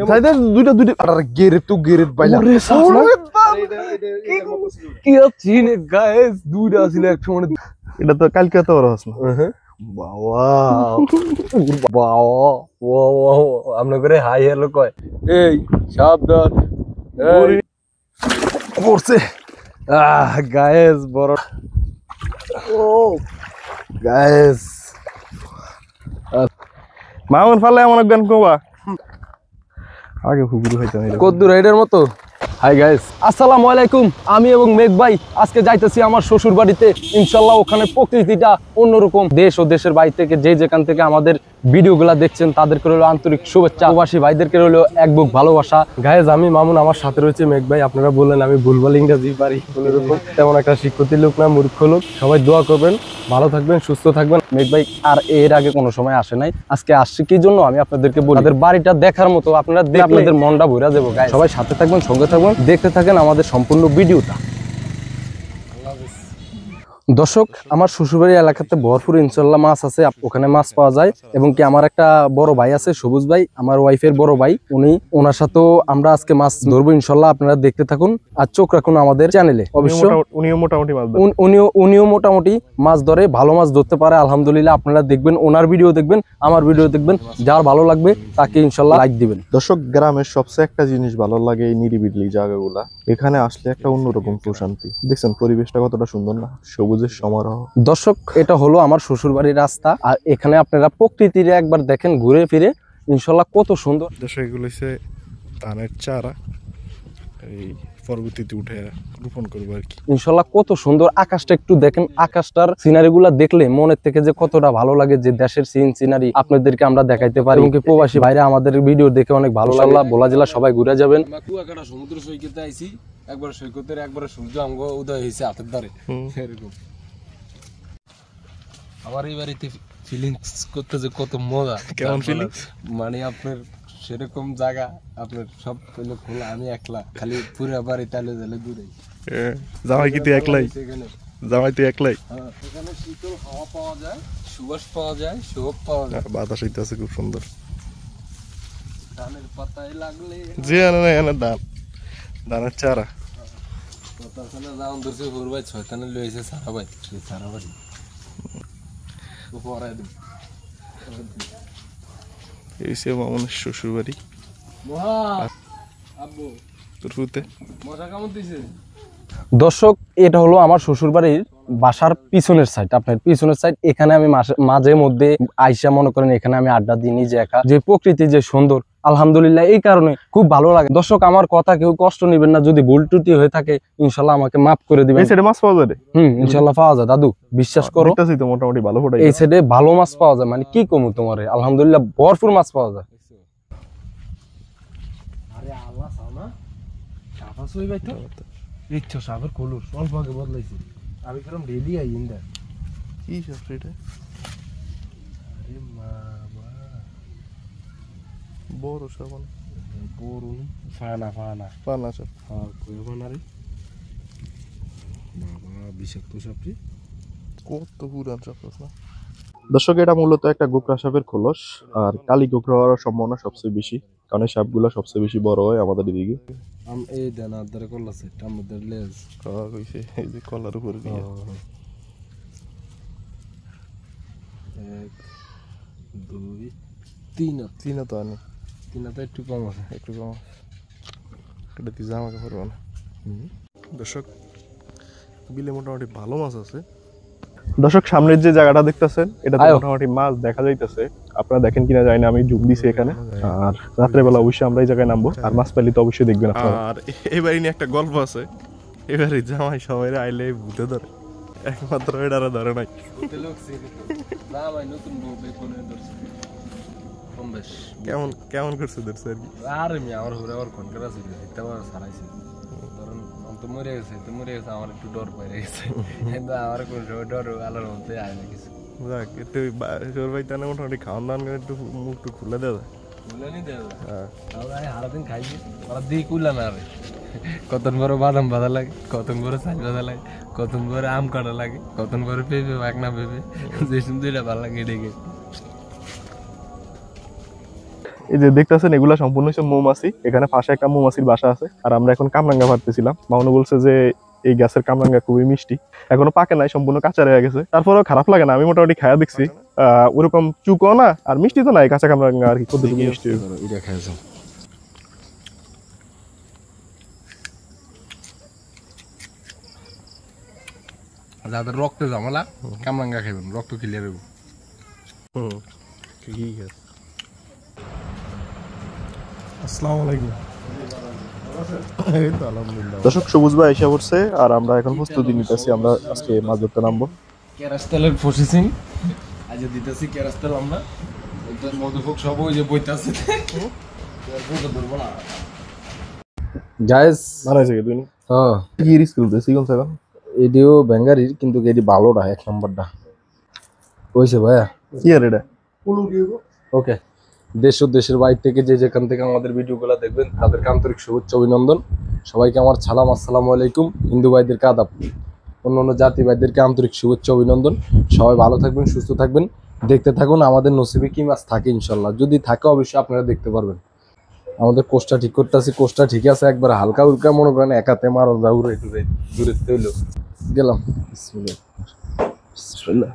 সাইডে দুইটা আরে গেরেট বাইলা কি চিন গাইস দুইটা ছিল এক সময় এটা তো কালকে তো ওর হাসনা বাবা বাবা আমরা করে হাই হ্যালো কয় এই সাবধান এই পড়ছে গাইস বড় ও গাইস মামুন ফালে এমন গান কোবা আগে হুগুরু হইতো না কদ্দুর রাইডার মতো হাই গাইস আসসালামু আলাইকুম আমি এবং মেঘ ভাই আজকে যাইতেছি আমার শ্বশুর বাড়িতে ইনশাআল্লাহ ওখানে প্রকৃতিটা অন্যরকম দেশ ও দেশের বাইরে থেকে যে যেখান থেকে আমাদের ভিডিওগুলা দেখছেন তাদেরকে হলো আন্তরিক শুভেচ্ছা প্রবাসী ভাইদেরকে হলো এক বুক ভালোবাসা গাইস আমি মামুন আমার সাথে রয়েছে মেঘ ভাই আপনারা বললেন আমি ভুলভাল ইংরেজি পারি কোনোরকম তেমন একটা শিক্ষিত লোক না মূর্খ লোক সবাই দোয়া করবেন ভালো থাকবেন সুস্থ থাকবেন মেঘ ভাই আর এর আগে কোনো সময় আসে নাই আজকে আসছে কি জন্য আমি আপনাদেরকে বলি আমাদের বাড়িটা দেখার মতো আপনারা দেখলে আপনাদের মনটা ভরে যাবে গাইস সবাই সাথে থাকবেন সঙ্গে থাকবেন দেখতে থাকেন আমাদের সম্পূর্ণ ভিডিওটা দর্শক আমার শ্বশুরবাড়ি এলাকাতে ভরপুর ইনশাআল্লাহ মাছ আছে ওখানে মাছ পাওয়া যায় এবং কি আমার একটা বড় ভাই আছে সবুজ ভাই আমার ওয়াইফের বড় ভাই ওনার সাথেও আমরা আজকে মাছ ধরবো ইনশাআল্লাহ আপনারা দেখতে থাকুন আর চোখ রাখুন আমাদের চ্যানেলে অবশ্যই উনিও মোটামুটি মাছ ধরে ভালো মাছ ধরতে পারে আলহামদুলিল্লাহ আপনারা দেখবেন ওনার ভিডিও দেখবেন আমার ভিডিও দেখবেন যার ভালো লাগবে তাকে ইনশাআল্লাহ লাইক দিবেন দর্শক গ্রামের সবচেয়ে একটা জিনিস ভালো লাগে এই নিরিবিলি জায়গাগুলা এখানে আসলে একটা অন্যরকম প্রশান্তি দেখছেন পরিবেশটা কতটা সুন্দর না সবুজের সমারোহ দর্শক এটা হলো আমার শ্বশুর বাড়ির রাস্তা আর এখানে আপনারা প্রকৃতির একবার দেখেন ঘুরে ফিরে ইনশাআল্লাহ কত সুন্দর দর্শক এগুলো হচ্ছে ধানের চারা এই পরবর্তীতে উঠে রোপণ করবো আর কি ইনশাআল্লাহ কত সুন্দর আকাশটা একটু দেখেন আকাশটার সিনারি গুলা দেখলে মনের থেকে যে কতটা ভালো লাগে যে দেশের সিনারি আপনাদেরকে আমরা দেখাইতে পারি এবং প্রবাসী ভাইরা আমাদের ভিডিও দেখে অনেক ভালো লাগলো ভোলা জেলা সবাই ঘুরে যাবেন কুয়াকাটা সমুদ্র সৈকতে আইছি একবার সৈকতের একবার সূর্য অঙ্গ উদয় হয়েছে হাতের ধারে এরকম আমার এই বাড়িতে ফিলিংস করতে যে কত মজা কেমন ফিলিংস মানে আপনার সেরকম জায়গা আপনার সব পেলে খোলা আমি একলা খালি পুরো বাড়ি তালে জালে দূরে জামাই কি তুই একলাই জামাই তুই একলাই এখানে শীতল হাওয়া পাওয়া যায় সুবাস পাওয়া যায় শোভ পাওয়া যায় বাতাস হইতেছে খুব সুন্দর ধানের পাতায় লাগলে জি না ধানের চারা পাতাখানে যাওন ধরছে ভোর ভাই ছয়তানে লইছে সারা ভাই সারা বাড়ি পরে দিন এই সে মামুনের শ্বশুর বাড়ি দর্শক এটা হলো আমার শ্বশুর বাড়ির বাসার পিছনের সাইড আপনার পিছনের সাইড এখানে আমি মাঝে মধ্যে আইসা মনে করেন এখানে আমি আড্ডা দিই নিজে একা যে প্রকৃতি যে সুন্দর আলহামদুলিল্লাহ এই কারণে খুব ভালো লাগে দর্শক আমার কথা কেউ কষ্ট নেবেন না যদি ভুল ত্রুটি হয়ে থাকে ইনশাআল্লাহ আমাকে মাফ করে দিবেন এই সাইডে মাছ পাওয়া যায় ইনশাআল্লাহ পাওয়া যায় দাদু বিশ্বাস করো তো মোটামুটি ভালো ফোটাই এই সাইডে ভালো মাছ পাওয়া যায় মানে কি কমু তোমার আলহামদুলিল্লাহ ভরপুর মাছ পাওয়া যায় আরে আল্লাহ সানা সাফা সই ভাই তো ইচ্ছা সাগর কলুর অল্প আগে বদলাইছি আমি কিরম রেডি আই ইন্দা কি সব এটা আরে মামা বড় সাবান বড় ফানা সব হ্যাঁ কই বানারে বাবা বিষাক্ত সাপটি কত পুরান সব না দর্শক এটা মূলত একটা গোকরা সাপের খোলস আর কালি গোকরা হওয়ার সম্ভাবনা সবচেয়ে বেশি কারণ এই সাপগুলো সবচেয়ে বেশি বড় হয় আমাদের এদিকে এই দানা ধরে করলাছে আমাদের লেজ খাওয়া কইছে এই যে কলার উপরে দিয়ে 1 2 3 তো আনি 3 তো একটু কম আছে এটা দিয়ে জামা কাপড় না দর্শক বিলে মোটামুটি ভালো মাছ আছে দর্শক সামনের যে জায়গাটা দেখতেছেন এটা মোটামুটি মাছ দেখা যাইতেছে আপনারা দেখেন কিনা জানি না আমি জুম দিছি এখানে আর রাত্রেবেলা অবশ্যই আমরা এই জায়গায় নামবো আর মাছ পেলে তো অবশ্যই দেখবেন আপনারা আর এবারে নিয়ে একটা গল্প আছে এবারে জামাই সবাই আইলে ভূতে ধরে একমাত্র এটারা ধরে নাই ভূতে লোক না ভাই নতুন বউ বেকনে ধরছে কম বেশ কেমন করছে ধরছে আর কি আরে আমি আমার ঘুরে আবার কোন করা ছিল এটা আবার সারাইছে ধরুন তো মরে গেছে আমার একটু ডর পেয়ে গেছে কিন্তু আমার কোন ডর আলোর মধ্যে আয় না কিছু যাক একটু সর ভাই তাহলে মোটামুটি খাওয়ান দাওয়ান করে একটু মুখ একটু খুলে দেওয়া খুলে নি দেওয়া হ্যাঁ তাহলে সারাদিন খাইছি ওরা দিয়ে কুলা না রে কতন বড় বাদাম বাঁধা লাগে কতন বড় চাল বাঁধা লাগে কতন বড় আম কাটা লাগে কতন বড় পেঁপে বাগনা পেঁপে যে দুইটা ভালো লাগে ডেকে এই যে দেখতেছেন এগুলা সম্পূর্ণ হচ্ছে মৌমাছি। এখানে পাশে একটা মৌমাছির বাসা আছে। আর আমরা এখন কামরাঙ্গা ভাবতেছিলাম। মামুন বলছে যে এই গাছের কামরাঙ্গা খুবই মিষ্টি, এখনো পাকে নাই, সম্পূর্ণ কাঁচা রয়ে গেছে। তারপরেও খারাপ লাগে না, আমি মোটামুটি খায়া দেখছি। ওরকম চুকো না আর মিষ্টি তো নাই, কাঁচা কামরাঙ্গা আর কি, কতটুকু মিষ্টি। এটা খাইছো যাদের রক্তে ঝামেলা কামরাঙ্গা খাইবেন, রক্ত ক্লিয়ার হইব। ঠিক আছে। আসসালামু আলাইকুম। দর্শক, সবুজ ভাই এসে পড়ছে আর আমরা এখন প্রস্তুতি নিতেছি। আমরা আজকে মাছ ধরতে নামবো। কেরাস্তালের প্রসেসিং আজ দিতেছি। কেরাস্তাল আমরা মধুফুক সব ওই যে বইতাছে গাইস বানাইছে কি তুই? হ্যাঁ, কি রিস্ক করতেছিস কোন সাইড? এডিও ব্যাঙ্গারির, কিন্তু এডি ভালোটা, এক নম্বরটা হইছে ভাইয়া। কি আর এটা? ওকে, দেশ ও দেশের বাইরে থেকে যে যেখান থেকে আমাদের ভিডিওগুলো দেখবেন তাদেরকে আন্তরিক শুভেচ্ছা অভিনন্দন। সবাইকে আমার সালাম, আসসালামু আলাইকুম। হিন্দু ভাইদেরকে আদাব, অন্য অন্য জাতি ভাইদেরকে আন্তরিক শুভেচ্ছা অভিনন্দন। সবাই ভালো থাকবেন, সুস্থ থাকবেন, দেখতে থাকুন আমাদের নসিবে কি মাছ থাকে ইনশাল্লাহ। যদি থাকে অবশ্যই আপনারা দেখতে পারবেন। আমাদের কোষ্টা ঠিক করতে আছে, কোষ্টা ঠিক আছে, একবার হালকা উল্কা মনে করেন একাতে মারো যা উড়ে টুরে দূরে হইলো গেলাম। বিসমিল্লাহ।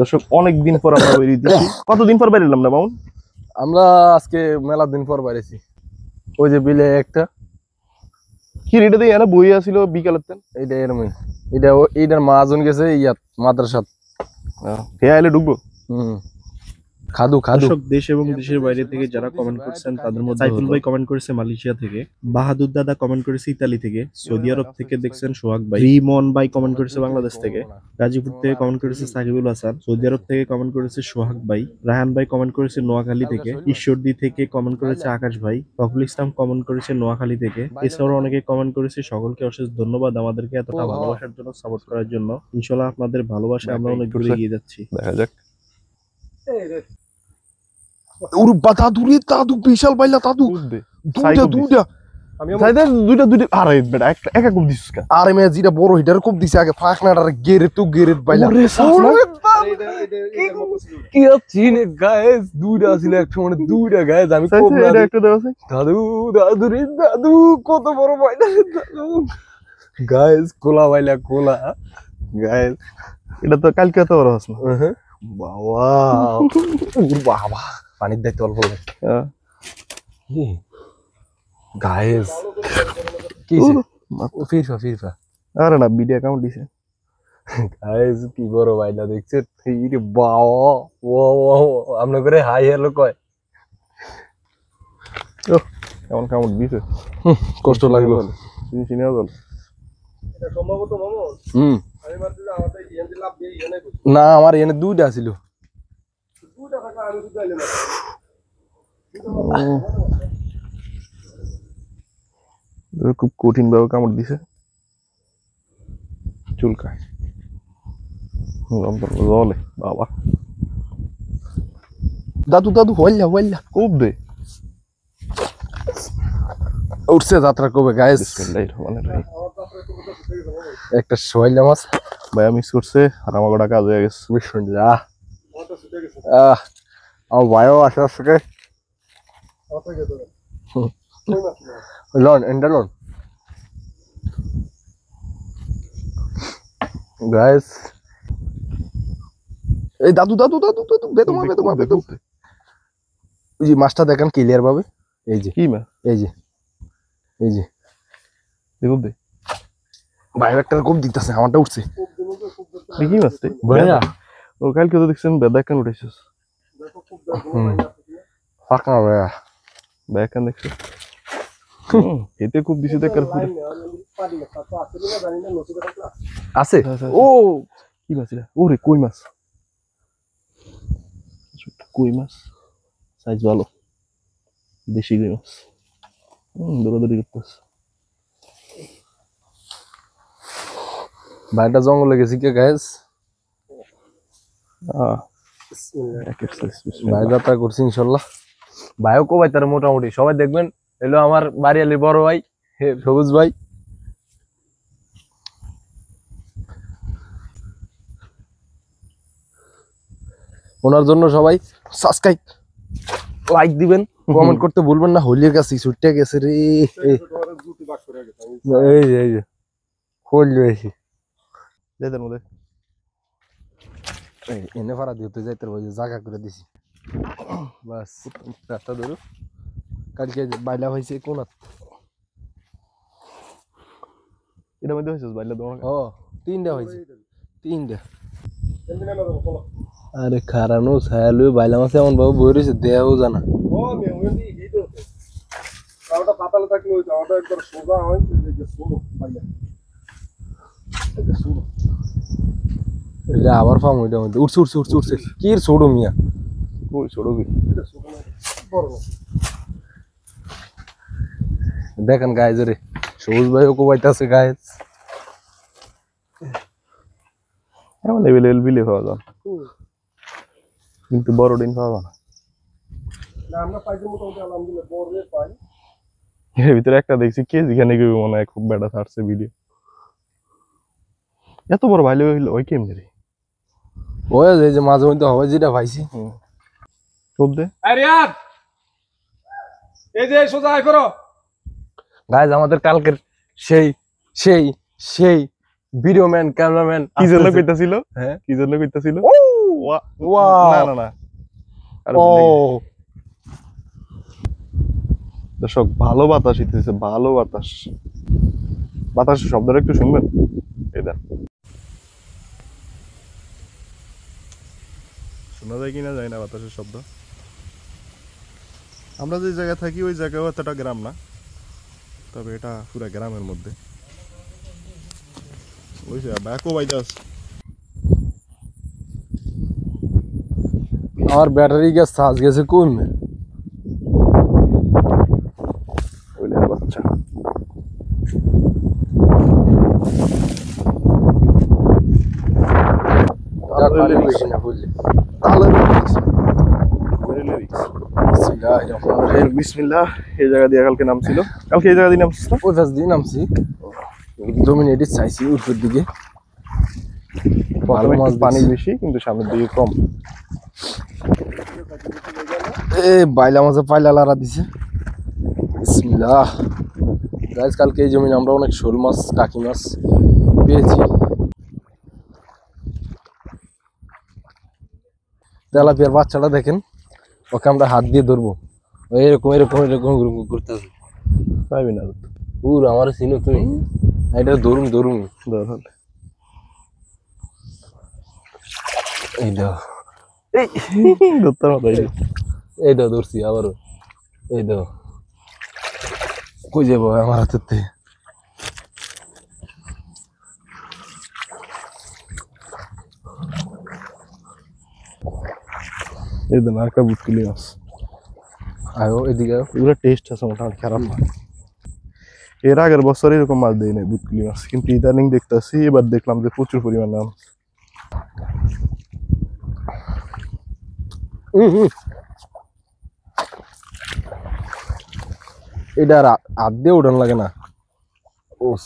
দর্শক, অনেক দিন পর আমরা বেরিয়ে দিচ্ছি। কতদিন পর বেরিলাম না মামুন? আমরা আজকে মেলা দিন পর বাইরেছি। ওই যে বিলে একটা কি রেটে দিয়ে এনে বই আসিল বিকালের তেন। এইটা এরমই, এইটার মাজন গেছে ইয়াত মাদ্রাসাত। হে আইলে ঢুকবো। খাদু দর্শক, দেশ এবং দেশের বাইরে থেকে যারা কমেন্ট করছেন তাদের মধ্যে সাইফুল ভাই কমেন্ট করেছে মালয়েশিয়া থেকে, বাহাদুর দাদা কমেন্ট করেছে ইতালি থেকে, সৌদি আরব থেকে দেখছেন সোহাগ ভাই, রিমন ভাই কমেন্ট করেছে বাংলাদেশ থেকে, গাজীপুর থেকে কমেন্ট করেছে সাকিবুল হাসান, সৌদি আরব থেকে কমেন্ট করেছে সোহাগ ভাই, রায়হান ভাই কমেন্ট করেছে নোয়াখালী থেকে, ঈশ্বরদী থেকে কমেন্ট করেছে আকাশ ভাই, ফখরুল ইসলাম কমেন্ট করেছে নোয়াখালী থেকে। এছাড়াও অনেকে কমেন্ট করেছে। সকলকে অশেষ ধন্যবাদ আমাদেরকে এতটা ভালোবাসার জন্য, সাপোর্ট করার জন্য। ইনশাআল্লাহ আপনাদের ভালোবাসায় আমরা অনেক দূরে এগিয়ে যাচ্ছি। দেখা যাক। ওরে দাদু রে, দাদু বিশাল বাইলা, দাদু দুইটা দুইটা আরে বেটা একটা একা কম দিছিস কা? আরে মেয়ে যেটা বড় হিটার খুব দিছে আগে ফাঁকনাটার গেরে তো গেরে বাইলা। কি চিনে গাইস, দুইটা ছিল একটা, মানে দুইটা গাইস। আমি খুব এটা একটা দেওয়া আছে। দাদু দাদু রে দাদু, কত বড় বাইলা দাদু গাইস, কোলা বাইলা কোলা গাইস। এটা তো কালকে তো বড় হস না। বাবা বাবা, পানির দায়িত্ব অল্প গাইস। কি ফিরফা ফিরফা? আরে না, বিডি অ্যাকাউন্ট দিছে গাইস। কি বড় বাইলা দেখছে রে বাবা। ও আমরা করে হাই হ্যালো কয়। এমন কাউন্ট দিছে, কষ্ট লাগলো। তুমি চিনে গেল। না, আমার এনে দুইটা ছিল। খুব কঠিন ভাবে কামড় দিছে, চুলকায় জলে বাবা। দাদু দাদু হইলা হইলা খুব দে উঠছে যাত্রা কবে গাইস। একটা শৈলা মাছ ভাইয়া মিস করছে আর আমার গোটা কাজ হয়ে গেছে। বিসমিল্লাহ। আমার ভাইও আসে আসছে। লন এন্ডা লন গাইস। এই দাদু দাদু দাদু দাদু বেদমা বেদমা বেদম। ওই যে মাছটা দেখেন ক্লিয়ার ভাবে। এই যে কি মাছ? এই যে এই যে দেখুন দে ভাই, একটা খুব দিতেছে, আমারটা উঠছে। কি মাছ রে ভাইয়া? ও কালকে তো দেখছেন বেদাকান উঠেছিস। ফাঁকা ভাইয়া, বেদাকান দেখছো? এতে খুব দিছে দেখার পুরো আছে। ও কি মাছ এটা? ওরে কই মাছ, কই মাছ, সাইজ ভালো, দেশি কই মাছ। দৌড়াদৌড়ি করতেছে। ভাইটা জঙ্গলে গেছি কে গাইস। ভাই যাত্রা করছি ইনশাল্লাহ। ভাইও কো ভাই তার মোটামুটি সবাই দেখবেন। এলো আমার বাড়িয়ালির বড় ভাই সবুজ ভাই। ওনার জন্য সবাই সাবস্ক্রাইব লাইক দিবেন। কমেন্ট করতে ভুলবেন না। হলির কাছে ছুটে গেছে রে। এই যে হল রয়েছে যেদের মধ্যে এনে ভাড়া দিয়ে তুই যাইতে পারবো, জায়গা করে দিছি বাস। রাস্তা ধরো কালকে বাইলা হয়েছে কোন এটার মধ্যে হয়েছে বাইলে তোমার ও 3টা হয়েছে 3টা। আরে খারানো ছায়ালু বাইলা মাছ এমন ভাবে বই রয়েছে দেয়াও জানা। এটা আবার ফার্ম ওইটা মধ্যে উঠছে উঠছে উঠছে উঠছে কি ছোড়ো মিয়া। ওই ছোট কি দেখেন গায়ে জোরে সবুজ ভাই ও কোবাইতেছে গায়ে। এমন লেভেল বিলে খাওয়া যান, কিন্তু বড় ডিম খাওয়া যায় না। এর ভিতরে একটা দেখছি কেজি খানে কি মনে হয় খুব বেটা ছাড়ছে ভিডিও। এত বড় ভাইলে হইলো ওই কেমনে রে? ওই যে মাঝে মধ্যে হবে যেটা পাইছি। খুব দে এই যে সোজা আয় করো গাইজ আমাদের কালকের সেই সেই সেই ভিডিও ম্যান ক্যামেরাম্যান কি জন্য কইতাছিল? হ্যাঁ কি জন্য কইতাছিল? ওয়াও না না না আর ও দর্শক ভালো বাতাস হইতেছে, ভালো বাতাস। বাতাসের শব্দটা একটু শুনবেন? এই দেন শোনা যায় কিনা যায় না বাতাসের শব্দ। আমরা যে জায়গায় থাকি ওই জায়গাও এতটা গ্রাম না, তবে এটা পুরা গ্রামের মধ্যে। বুঝছে ব্যাকও বাইতাস। আমার ব্যাটারি গ্যাস চার্জ গেছে কোন ওইলে বাচ্চা বেশি না বুঝলি। বিসমিল্লাহ। এই জায়গা দিয়ে কালকে নামছিল, কালকে এই জায়গা দিয়ে নামছিস না? ওই ফাঁস দিয়ে নামছি ডোমিনেটিভ চাইছি উপর দিকে ভালো মাছ পানি বেশি কিন্তু সামনের দিকে কম। এ বাইলা মাছে পাইলা লারা দিছে বিসমিল্লাহ। গাইস কালকে এই জমিনে আমরা অনেক শোল মাছ টাকি মাছ পেয়েছি। তেলাপিয়ার বাচ্চাটা দেখেন, ওকে আমরা হাত দিয়ে ধরবো এরকম এরকম এরকম করতেছে পাইবি না পুরো আমার চিনো তুমি। এটা ধরুন ধরুন ধর এই দাও ধরতে মতো এই দাও ধরছি আবারও এই দাও কই যাবো আমার হাতের থেকে। এই দেন আর একটা বুটকুলি মাছ। আয়ো এদিকে আয়ো। এগুলো টেস্ট আছে মোটামুটি, খারাপ না। এর আগের বছর এরকম মাছ দেয় নাই বুটকুলি মাছ, কিন্তু ইদানিং দেখতেছি এবার দেখলাম যে প্রচুর পরিমাণে মাছ। এটা হাত দিয়ে উঠান লাগে না। ওস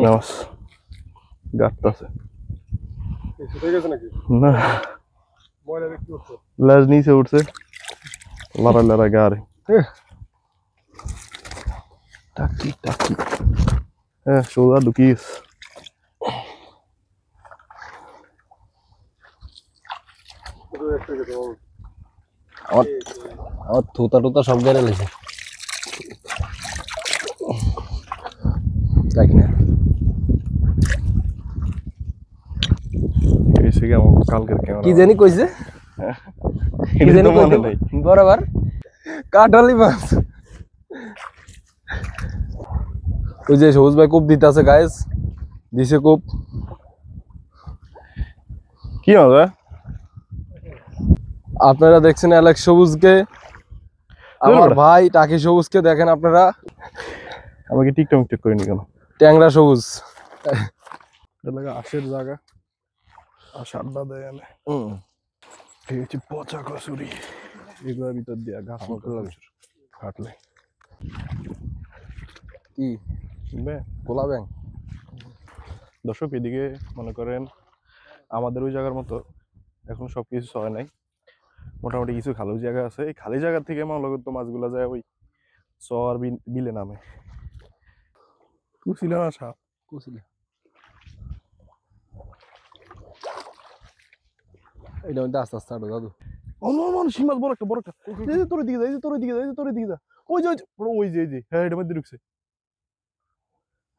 মাছ গাঁটতাছে না, লেজ নিচে উঠছে লড়া লড়া গাড়ি। টাকি টাকি হ্যাঁ সোজা ঢুকিস। আমার থুতা টুতা সব গেড়ে লেছে দেখ না। কালকের কি জানি কইছে কি জানি কইছে বরাবর কাটালি মাছ। ওই যে সবুজ ভাই কোপ দিতে আছে গাইস, দিছে কোপ। কি হবে? আপনারা দেখছেন অ্যালেক্স সবুজকে, আমার ভাই টাকি সবুজকে দেখেন আপনারা। আমাকে টিকটক টিক করিনি কেন? ট্যাংরা সবুজ আশের জায়গা আশা আড্ডা দেয় এনে। এই হচ্ছে পচা কচুরি, এগুলোর ভিতর দিয়া ঘাস কাটলে কি গোলা ব্যাং। দর্শক এদিকে মনে করেন আমাদের ওই জায়গার মতো এখন সবকিছু হয় নাই, মোটামুটি কিছু খালি জায়গা আছে, এই খালি জায়গা থেকে মূলত মাছগুলা যায় ওই চর বিলে নামে। কুছিল না সাপ? কুচিলা এটা মধ্যে আস্তে আস্তে আটো দাদু। মানুষ মাছ বড় একটা এই যে তোর দিকে যা, এই যে তোর দিকে যা, এই যে তোর দিকে যা, ওই যে বড়, ওই যে এই যে, হ্যাঁ এটার মধ্যে ঢুকছে।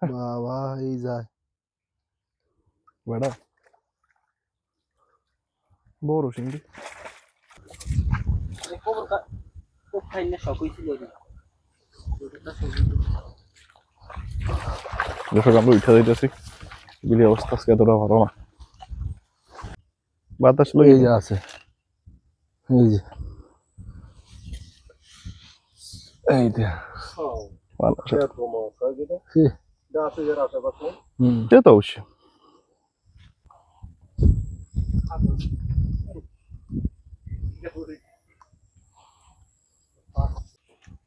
বাবা এই যায় বেড়া বড় সিংড়ি। দর্শক আমরা উঠে যাইতেছি, বিলি অবস্থা আজকে এতটা ভালো না, বাতাস এই যে আছে, এই যে এইটা সে তো অবশ্যই।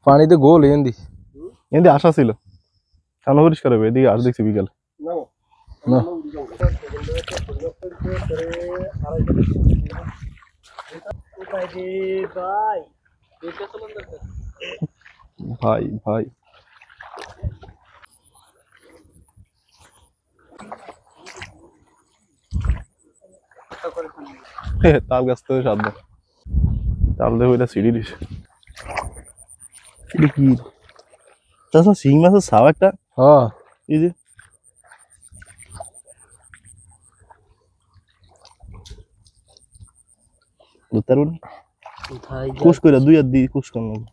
পানিতে গোল এন্দি এদিকে আশা ছিল সামনে পরিষ্কার হবে, এদিকে আর দেখছি বিকালে না ভাই ভাই তাল গাছ তো সাধ্য তাল দেবো, এটা সিঁড়ি দিস কি তাছাড়া শিং মাছের ছাও একটা, হ্যাঁ এই যে উত্তরুন কুশ করে দুই আর দি কুশ কর লাগবে।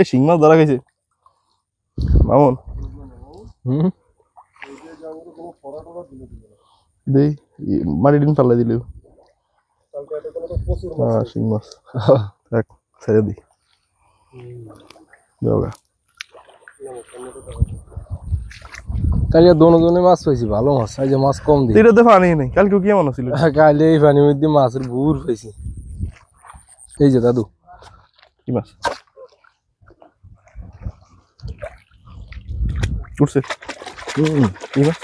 শিং মাছ ধরা গেছে মামন, দেই মাটি ডিম পাল্লাই দিলে শিং মাছ থাক ছেড়ে দি দেওগা। কালিয়া দোনো মাছ পাইছি, ভালো মাছ, আজ মাছ কম দিই। এটাতে পানি নেই, কালকে কি এমন ছিল? কালি এই পানির মধ্যে মাছের ভুর পাইছি। এই যে দাদু কি মাছ উঠছে? কি মাছ?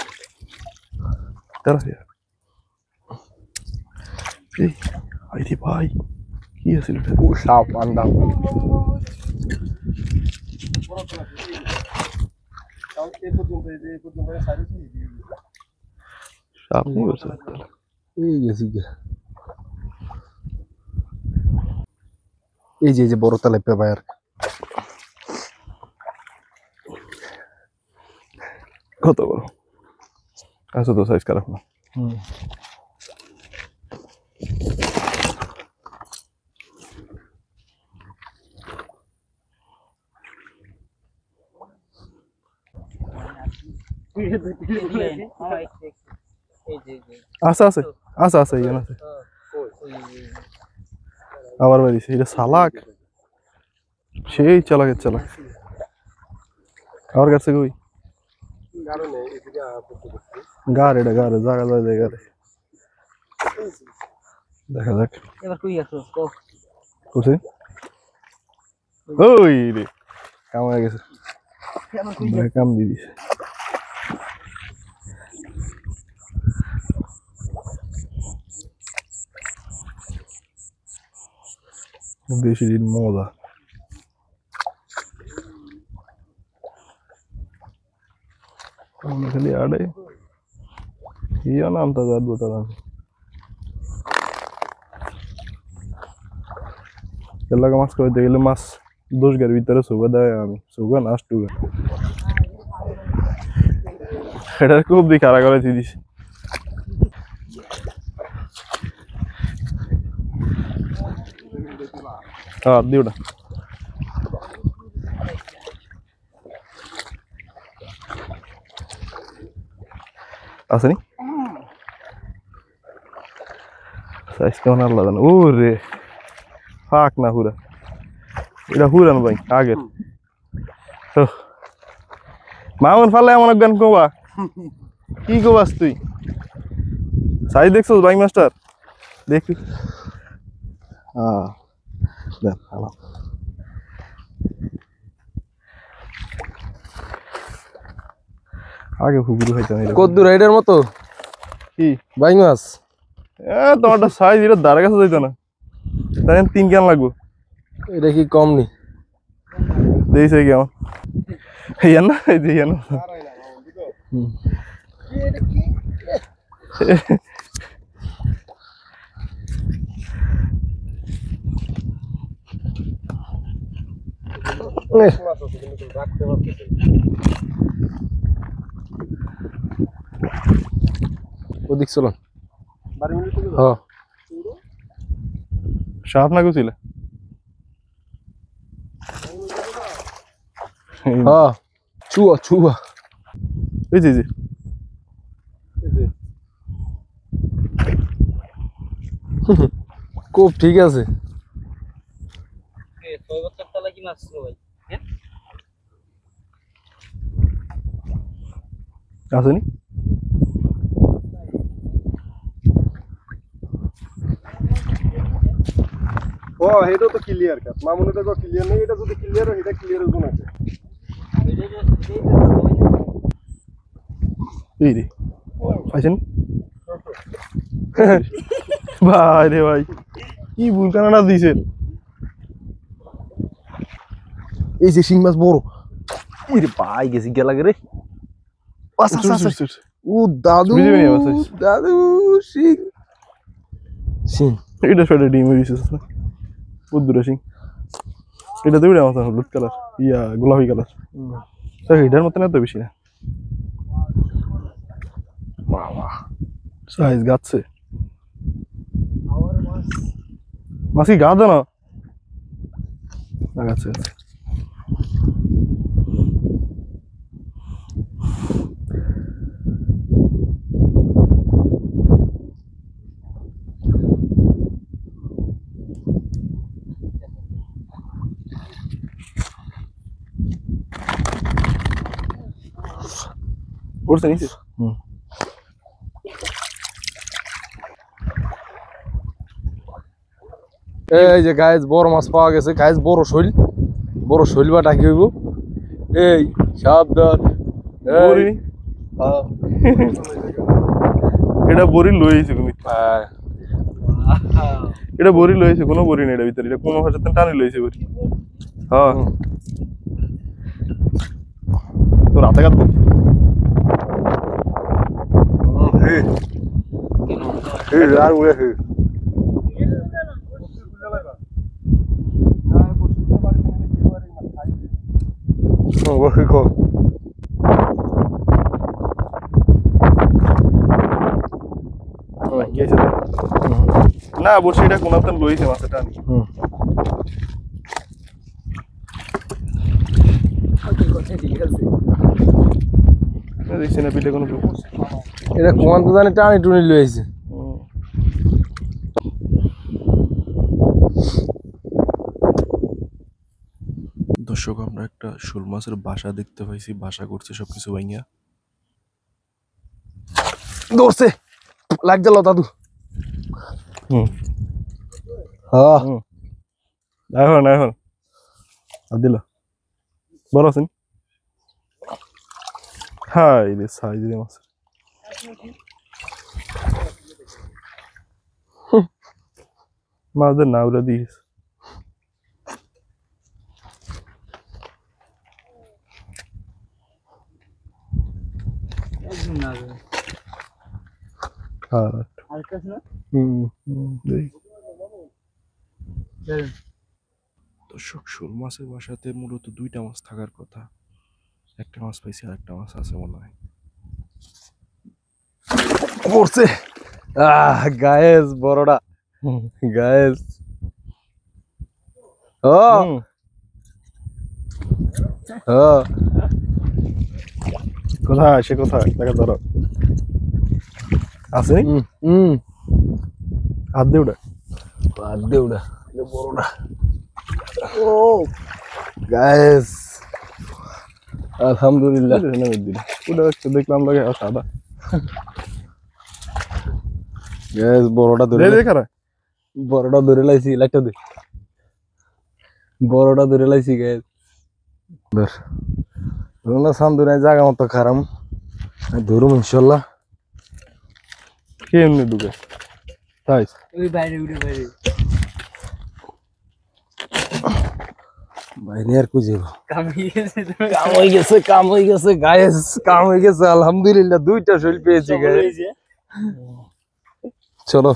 দাঁড়া আরে ভাই কি আছে এটা? ও সাপ আন্ডা সাপ নেই বলছে, এই গেছি গে। এই যে বড় তালে পেপার কত বড় আছে তো, সাইজ খারাপ না। আছে আছে আছে আছে এখানে আছে আবার বাড়িছে, এটা সালাক সেই চালাকের চালাক আমার কাছে কই গার, এটা গারে জায়গা যায় গারে, দেখা যাক কোথায়। ওই রে কাম হয়ে গেছে, কাম দিয়ে দিছে। দেশি দিন মজা। খালি আড়ে ইয়া নাম তো যার গোটা নাম এলাকা মাছ খাইতে গেলে মাছ 10 গার ভিতরে চৌকা দেয়, আমি চৌকা না 8 টুকা এটার খুব দিকে আড়া করে দিস। হ্যাঁ দিওটা আসেনি সাইজ কেমন আল্লাহ জানে। ও রে ফাঁক না হুরা, এটা হুরান ভাই আগের মামুন ফালে এমন গান কোবা কি কোবাস তুই? সাইজ দেখছস ভাই মাস্টার? দেখ দেখ ভালো আগে পুকুরে হইতাম এরকম। কদ্দুর এটার মতো কি বাইং মাছ তোমারটা সাইজ এটা দাঁড়া কাছে যাইতো না, তাই 3 কেন লাগবো এটা কি কম নি দিয়েছে কেমন ইয়া না এই যে ইয়া না ওদিক চলো হ্যাঁ সাপ না গুছিল হ্যাঁ চুয়া চুয়া এই যে খুব ঠিক আছে আসেনি ও এটা তো ক্লিয়ার কাট মামুনে তো ক্লিয়ার নেই, এটা যদি ক্লিয়ার হয় এটা ক্লিয়ার হবে না। এই রে আইছেন ভাই রে ভাই কি বুলকানাটা দিছে এই যে শিং মাছ বড় ইরে ভাই গেছি গেলা রে। ও দাদু বুঝে নিয়ে বসেছ। দাদু শিং শিং এটা সরে ডিম দিছে না বুদ্দুরা সিং এটা দেউড়া মাছ হলুদ কালার ইয়া গোলাপি কালার তো এটার মত না তো বেশি না বাবা সাইজ গাচ্ছে মাছি গাদা না গাছে পড়ছে নিচে এই যে গাইজ বড় মাছ পাওয়া গেছে গাইজ বড় শৈল বা ডাকি হইব এই সাবধান বড়ি এটা বড়ি লইছে তুমি এটা বড়ি লইছে কোনো বড়ি নেই এটা ভিতরে এটা কোনো ভাষাতে টানি লইছে বড়ি হ্যাঁ তোর হাতে কাটবো আর উড়ে হে না বসে এটা কোনো একটা লইছে মাছটা টানি দেখছি না পিঠে কোনো এটা কোন তো জানি টানি টুনি লইছে দর্শক আমরা একটা শোল মাছের বাসা দেখতে পাইছি বাসা করছে সবকিছু ভাইয়া ধরছে লাগ গেল দাদু হ্যাঁ এখন আর দিল বড় আছেন হাই রে সাইজ রে মাছ মাছদের নাউরা দিস দর্শক শোল মাছের বাসাতে মূলত 2টা মাছ থাকার কথা, একটা মাছ পাইছি আর একটা মাছ আছে মনে হয় পড়ছে গায়েস বড়টা গায়েস ও কোথায় সে কোথায় দেখা ধরো আছে হাত দিয়ে ওটা বাদ দে ওটা বড়টা ও গায়েস আলহামদুলিল্লাহ ওটা দেখলাম লাগে সাদা গায়েস বড়টা ধরে বড়টা ধরে লাইছি লাইটটা দে বড়টা ধরে লাইছি গায়েস ধর রোনা সান্দুরাই জায়গা মতো খারাম ধরুন ইনশাল্লাহ। কেমনে ঢুকে তাই বাইরে আর কই যাব? কাম হয়ে গেছে গায়েস, কাম হয়ে গেছে আলহামদুলিল্লাহ। 2টা শৈল পেয়েছি গায়েস। চলো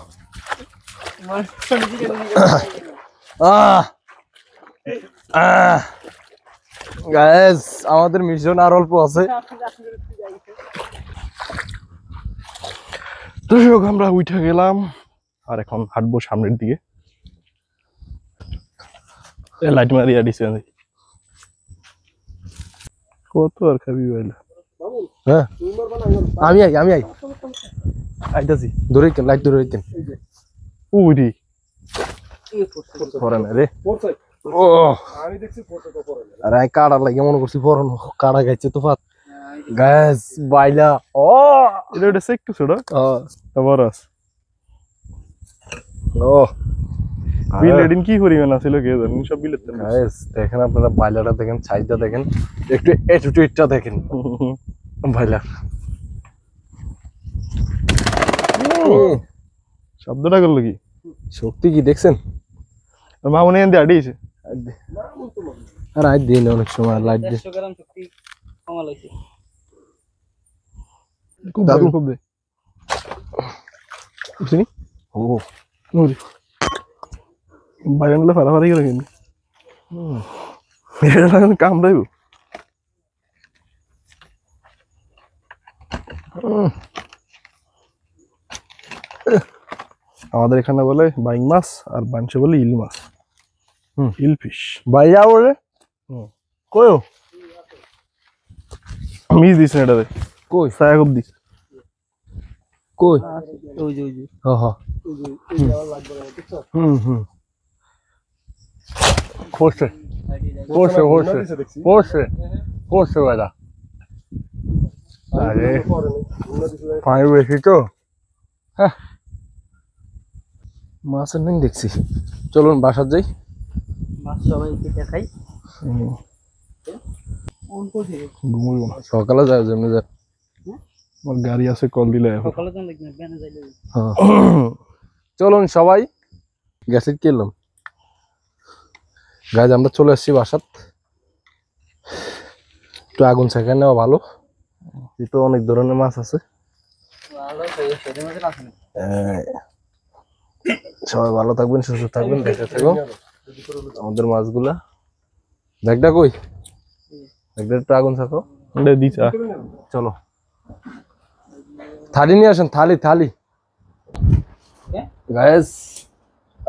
গায়েস, আমাদের মিশন আর অল্প আছে। দর্শক আমরা উঠে গেলাম আর এখন হাঁটবো সামনের দিকে। লাইট মারিয়া দিছে কত আর খাবি ভাইলা। হ্যাঁ আমি আই আইতাছি ধরে লাইট ধরে রাখেন। উড়ি পরে না রে। ও আরে কাড়া লাগে মনে করছি পরন কাড়া গাইছে তো ফাত গ্যাস বাইলা। ও এটা একটু ছোট বড় আছে। ও বিল এডিন কি পরিমাণ আছিল কে জানেন সব বিলের তেল। গ্যাস দেখেন আপনারা বাইলাটা দেখেন, সাইজটা দেখেন, একটু অ্যাটিটিউডটা দেখেন বাইলার। শব্দটা করলো কি? শক্তি কি দেখছেন? মামুনি এনে আড়িয়েছে। আর আই দিন অনেক সময় লাইট দিয়ে দাদু খুব দে বুঝনি। ও নুরি বাইরে ফারাফারি করে কিনি এটা কাম দেব। আমাদের এখানে বলে বাইং মাছ আর বাঞ্চে বলে ইল মাছ। ইল ফিশ বাইরা ওরে কয়ো মিস দিস না এটাতে কই ছায়া খুব দিস কই ওই যে হ্যাঁ হ্যাঁ পড়ছে পড়ছে পড়ছে পড়ছে পড়ছে বাইরা। আরে পানি বেশি তো। হ্যাঁ মাছের নেই দেখছি। চলুন বাসার যাই। মাছ সবাই কেটে খাই। ঘুমোইব না। সকালে যাও যেমনি যা। আমার গাড়ি আছে কল দিলে সকালে তো দেখি না বেনা যাইলে চলুন সবাই গেছে কেলাম গাছ আমরা চলে আসছি বাসাত। একটু আগুন সেখানে নেওয়া ভালো, তো অনেক ধরনের মাছ আছে। সবাই ভালো থাকবেন, সুস্থ থাকবেন, দেখে থাকো আমাদের মাছগুলা। ব্যাগটা কই? ব্যাগটা একটু আগুন থাকো দিছা। চলো থালি নিয়ে আসেন, থালি থালি। গায়েস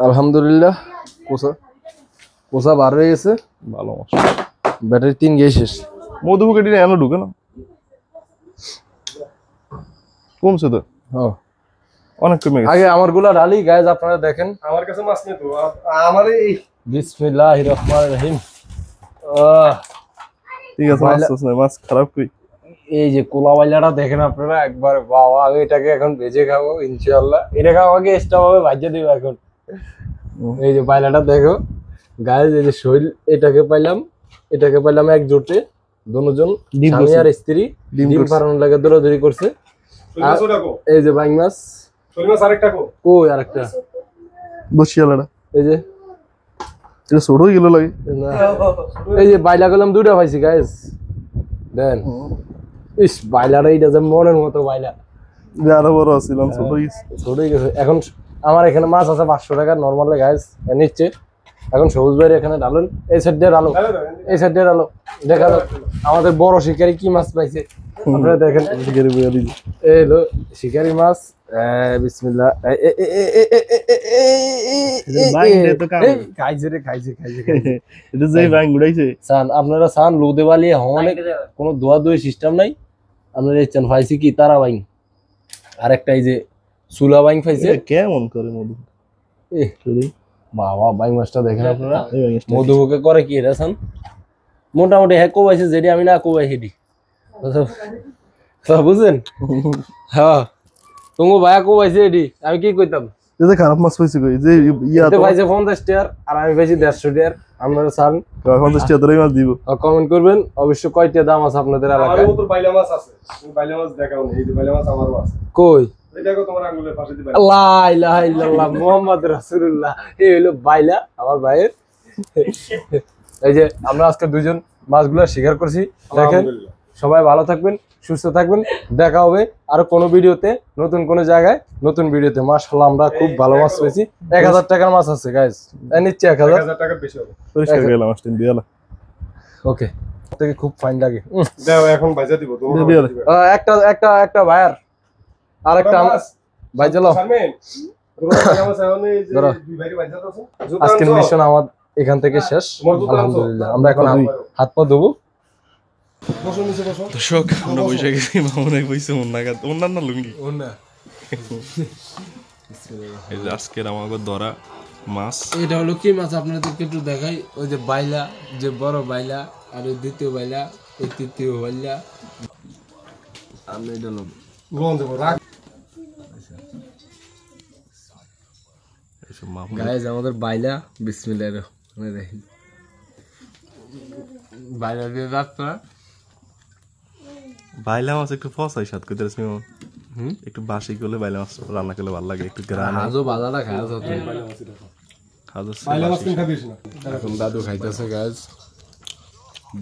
আলহামদুলিল্লাহ পোষা বার হয়ে গেছে। ভালো মাছ। ব্যাটারি 3 গিয়ে শেষ। মধুপুকে দিনে এনে ঢুকে না কমছে তো অনেক কমে গেছে। আগে আমার গুলা ঢালি গায়েস, আপনারা দেখেন। আমার কাছে মাছ নেই তো আমার এই বিসমিল্লাহির রহমানির রহিম। ঠিক আছে মাছ খারাপ কই। এই যে কোলা বাইলাটা দেখেন আপনারা একবার। বাবা আমি এটাকে এখন ভেজে খাবো ইনশাআল্লাহ। এটাকে আমাকে এক্সট্রা ভাবে ভাজে দিব এখন। এই যে বাইলাটা দেখো গায়ে, এই যে শৈল এটাকে পাইলাম এক জোটে। দুজন স্বামী আর স্ত্রী ডিম ফারানোর লাগে দৌড়াদৌড়ি করছে। এই যে বাইং মাছ কই আরেকটা বসিয়ালাটা এই যে এটা ছোট হয়ে গেল লাগে। এই যে বাইলা গেলাম 2টা পাইছি গাইস দেন। ইস বাইলাটা এইটা যে মনের মতো বাইলা। আরো বড় আসছিলাম ছোট ছোটই গেছে। এখন আমার এখানে মাছ আছে 500 টাকা নর্মালে গাইস নিচ্ছে। এখন সবুজ ভাইয়ের এখানে ডালুন, এই সাইড দিয়ে ডালো, এই সাইড দিয়ে ডালো। দেখা যাক আমাদের বড় শিকারি কি মাছ পাইছে আপনারা দেখেন। এই লো শিকারি মাছ। বিসমিল্লাহ। খাইছে রে খাইছে। এটা যে ব্যাং উড়াইছে সান আপনারা সান লোদে বালি অনেক কোনো দোয়া দই সিস্টেম নাই। আপনারা দেখছেন পাইছি কি তারা বাইং, আরেকটা এই যে সুলা বাইং পাইছে। কেমন করে মধু বাবা বাইং মাছটা দেখেন আপনারা। মধুকে করে কি এটা সান মোটামুটি হ্যাঁ কোবাইছে যেটি আমি না কোবাই সেটি বুঝছেন। হ্যাঁ তুমি ভাইয়া কোবাইছে এটি আমি কি কইতাম। এই যে খারাপ মাছ পাইছি কই যে ইয়া এটা তো পাইছে 50 টাকার আর আমি পাইছি 150 টাকার। আপনারা চান 50 টাকা ধরেই মাছ দিব। কমেন্ট করবেন অবশ্য কয়টা দাম আছে আপনাদের এলাকায়। আমার তো বাইলা মাছ আছে, তুমি বাইলা মাছ দেখাও না, এই যে বাইলা মাছ আমারও আছে। কই এই দেখো তোমার আঙ্গুলের পাশে দিয়ে লা ইলাহা ইল্লাল্লাহ মুহাম্মদ রাসূলুল্লাহ। এই হলো বাইলা আমার ভাইয়ের। এই যে আমরা আজকে দুইজন মাছগুলো শিকার করছি। দেখেন সবাই ভালো থাকবেন, সুস্থ থাকবেন। দেখা হবে আরো কোনো ভিডিওতে, নতুন কোনো জায়গায়, নতুন ভিডিওতে। মাশাআল্লাহ আমরা খুব ভালো মাছ পেয়েছি। 1000 টাকার মাছ আছে গাইস, নিচ্ছে 1000 টাকা বেশি হবে। পরিষ্কার গেলাম মাছটা দিয়ে আলা ওকে। থেকে খুব ফাইন লাগে। দাও এখন ভাজা দিব তো। একটা একটা একটা ভাইয়ার আর একটা ভাইজা লাও। শারমিন বাইলা মাছ এখন এই যে ধরো। দুই ভাইকে ভাজা দাও। আজকের মিশন আমার এখান থেকে শেষ। আলহামদুলিল্লাহ আমরা এখন হাত পা ধোবো। দর্শক আমরা বসে গেছি মামুনের বইছে মুন্নাগাত অন্যান্য লুঙ্গি এই যে আজকের আমাকে ধরা মাছ এটা হলো কি মাছ আপনাদেরকে একটু দেখাই। ওই যে বাইলা, যে বড় বাইলা, আর ওই দ্বিতীয় বাইলা, ওই তৃতীয় বাইলা। আমি এটা নেব এইসব মামুন গাইজ আমাদের বাইলা। বিসমিল্লাহির রহমানির রহিম। বাইলা দিয়ে যাত্রা। বাইলা মাছ একটু ফসাই স্বাদ করতে আসমি একটু বাসি করলে বাইলা মাছ রান্না করলে ভালো লাগে, একটু গ্রান হাজো বাজাটা খাওয়া যাচ্ছে। বাইলা মাছ কিন খাবিস না। এখন দাদু খাইতেছে গাইজ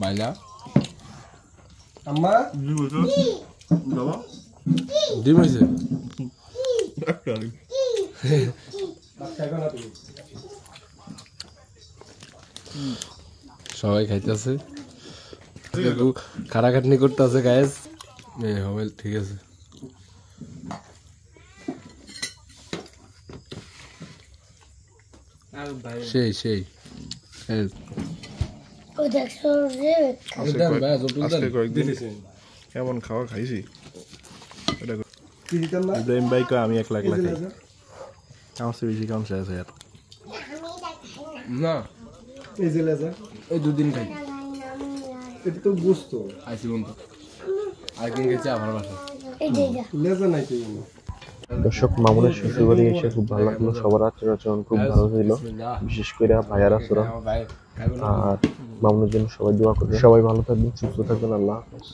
বাইলা। আম্মা ডিম হয়েছে। সবাই খাইতেছে, খাটাখাটনি করতেছে গাইজ। হবে ঠিক আছে। সেই সেই কেমন খাওয়া খাইছি ইব্রাহিম ভাই কয় আমি 1 লাখ খাই আমার চেয়ে বেশি কাম শেষ আর না। এই যে লেজা এই দুদিন খাই এটা তো বুঝতো আইসি বন্ধু আগে গেছে আমার বাসা। লেজা নাই তো। দর্শক মামুনের শ্বশুরবাড়ি এসে খুব ভালো লাগলো, সবার আচরণ খুব ভালো ছিল, বিশেষ করে ভাইয়ারা সোরা। আর মামুনের জন্য সবাই দোয়া করবে। সবাই ভালো থাকবেন, সুস্থ থাকবেন। আল্লাহ হাফেজ।